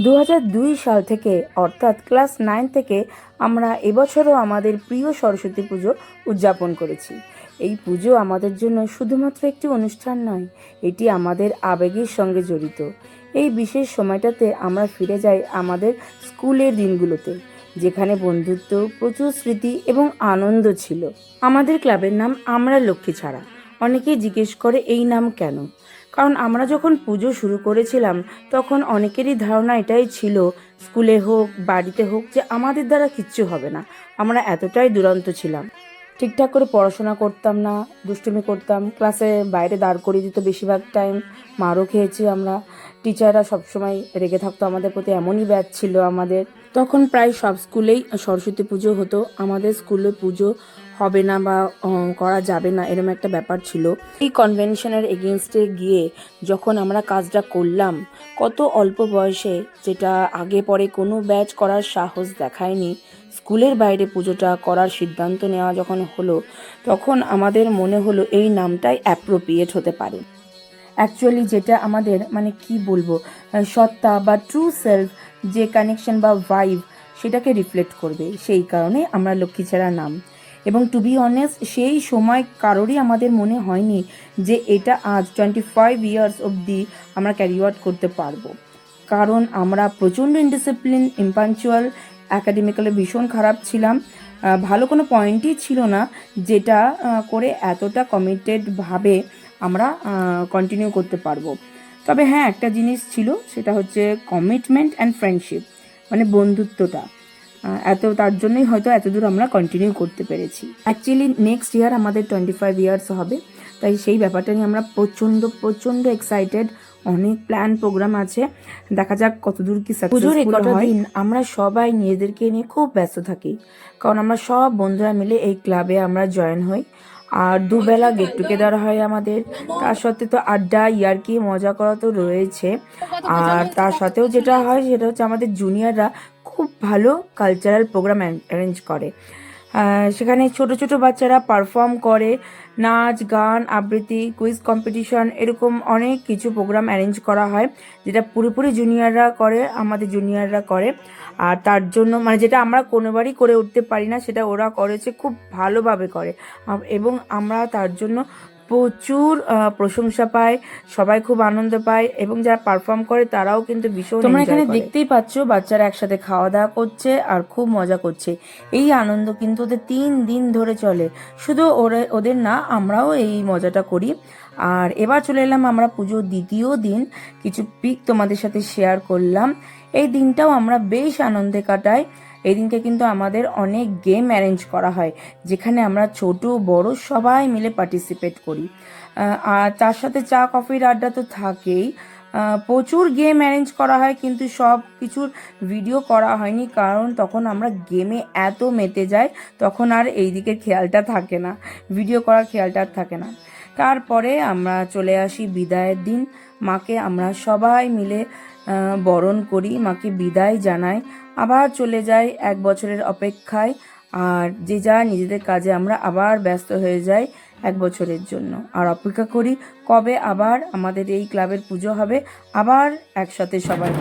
2002 সাল থেকে অর্থাৎ ক্লাস 9 থেকে আমরা এবছরও আমাদের প্রিয় সরস্বতী পুজো উদযাপন করেছি। এই পুজো আমাদের জন্য শুধুমাত্র একটি অনুষ্ঠান নয়, এটি আমাদের আবেগের সঙ্গে জড়িত। এই বিশেষ সময়টাতে আমরা ফিরে যাই আমাদের স্কুলের দিনগুলোতে, যেখানে বন্ধুত্ব, প্রচুর স্মৃতি এবং আনন্দ ছিল। আমাদের ক্লাবের নাম আমরা লক্ষ্মী ছাড়া। অনেকেই জিজ্ঞেস করে এই নাম কেন। কারণ আমরা যখন পুজো শুরু করেছিলাম তখন অনেকেরই ধারণা এটাই ছিল, স্কুলে হোক বাড়িতে হোক, যে আমাদের দ্বারা কিচ্ছু হবে না। আমরা এতটাই দুরন্ত ছিলাম, ঠিকঠাক করে পড়াশোনা করতাম না, দুষ্টুমি করতাম, ক্লাসে বাইরে দাঁড় করিয়ে দিত বেশিরভাগ টাইম, মারও খেয়েছি আমরা। টিচাররা সবসময় রেগে থাকতো আমাদের প্রতি, এমনই ব্যাচ ছিল আমাদের। তখন প্রায় সব স্কুলেই সরস্বতী পুজো হতো, আমাদের স্কুলে পুজো হবে না বা করা যাবে না, এরকম একটা ব্যাপার ছিল। এই কনভেনশনের এগেনস্টে গিয়ে যখন আমরা কাজটা করলাম, কত অল্প বয়সে, যেটা আগে পরে কোনো ব্যাচ করার সাহস দেখায়নি, স্কুলের বাইরে পুজোটা করার সিদ্ধান্ত নেওয়া যখন হলো, তখন আমাদের মনে হলো এই নামটাই অ্যাপ্রোপ্রিয়েট হতে পারে। অ্যাকচুয়ালি যেটা আমাদের কি বলবো, সত্তা বা ট্রু সেলফ, যে কানেকশন বা ভাইব, সেটাকে রিফ্লেক্ট করবে। সেই কারণে আমরা লক্ষ্মীছাড়া নাম। এবং টু বি অনেস্ট, সেই সময় কারোরই আমাদের মনে হয়নি যে এটা আজ 25 ইয়ার্স অবধি আমরা ক্যারি আউট করতে পারবো। কারণ আমরা প্রচণ্ড ইনডিসিপ্লিন, ইম্পাঞ্চুয়াল, অ্যাকাডেমিক্যালি ভীষণ খারাপ ছিলাম। ভালো কোনো পয়েন্টই ছিল না যেটা করে এতটা কমিটেডভাবে আমরা কন্টিনিউ করতে পারবো। তবে হ্যাঁ, একটা জিনিস ছিল, সেটা হচ্ছে কমিটমেন্ট অ্যান্ড ফ্রেন্ডশিপ, বন্ধুত্বটা। তার জন্যই হয়তো এতদূর আমরা কন্টিনিউ করতে পেরেছি। অ্যাকচুয়ালি নেক্সট ইয়ার আমাদের 25 ইয়ার্স হবে, তাই সেই ব্যাপারটা নিয়ে আমরা প্রচণ্ড এক্সাইটেড। অনেক প্ল্যান প্রোগ্রাম আছে, দেখা যাক কতদূর কি সাকসেসফুল হয়। আমরা সবাই নিজেদেরকে নিয়ে খুব ব্যস্ত থাকি, কারণ আমরা সব বন্ধুরা মিলে এই ক্লাবে আমরা জয়েন হই। আর দুবেলা গেট টুগেদার হয় আমাদের। তার সাথে তো আড্ডা, ইয়ার্কি, মজা করা তো রয়েছে। আর তার সাথেও যেটা হয় সেটা হচ্ছে আমাদের জুনিয়ররা খুব ভালো কালচারাল প্রোগ্রাম অ্যারেঞ্জ করে। সেখানে ছোট ছোট বাচ্চারা পারফর্ম করে, নাচ, গান, আবৃত্তি, কুইজ কম্পিটিশন, এরকম অনেক কিছু প্রোগ্রাম অ্যারেঞ্জ করা হয়, যেটা পুরোপুরি জুনিয়ররা করে, আমাদের জুনিয়ররা করে। আর তার জন্য যেটা আমরা কোনোবারই করে উঠতে পারি না, সেটা ওরা করেছে, খুব ভালোভাবে করে। এবং আমরা তার জন্য প্রচুর প্রশংসা পাই, সবাই খুব আনন্দ পায়, এবং যারা পারফর্ম করে তারাও কিন্তু ভীষণ। তোমরা এখানে দেখতেই পাচ্ছ বাচ্চারা একসাথে খাওয়া দাওয়া করছে আর খুব মজা করছে। এই আনন্দ কিন্তু ওদের 3 দিন ধরে চলে। শুধু ওদের না, আমরাও এই মজাটা করি। আর এবার চলে এলাম আমরা পুজোর দ্বিতীয় দিন, কিছু পিক তোমাদের সাথে শেয়ার করলাম। এই দিনটাও আমরা বেশ আনন্দে কাটাই। এই দিনকে কিন্তু আমাদের অনেক গেম অ্যারেঞ্জ করা হয়, যেখানে আমরা ছোট বড় সবাই মিলে পার্টিসিপেট করি। আর তার সাথে চা কফির আড্ডা তো থাকেই। প্রচুর গেম অ্যারেঞ্জ করা হয়, কিন্তু সব কিছুর ভিডিও করা হয়নি, কারণ তখন আমরা গেমে এত মেতে যাই, তখন আর এই দিকের খেয়ালটা থাকে না, ভিডিও করার খেয়ালটা আর থাকে না। তারপরে আমরা চলে আসি বিদায়ের দিন। মাকে আমরা সবাই মিলে বরণ করি, মাকে বিদায় জানাই, আবার চলে যাই 1 বছরের অপেক্ষায়। আর যে যা নিজেদের কাজে আমরা আবার ব্যস্ত হয়ে যাই 1 বছরের জন্য, আর অপেক্ষা করি কবে আবার আমাদের এই ক্লাবের পুজো হবে, আবার একসাথে সবাই।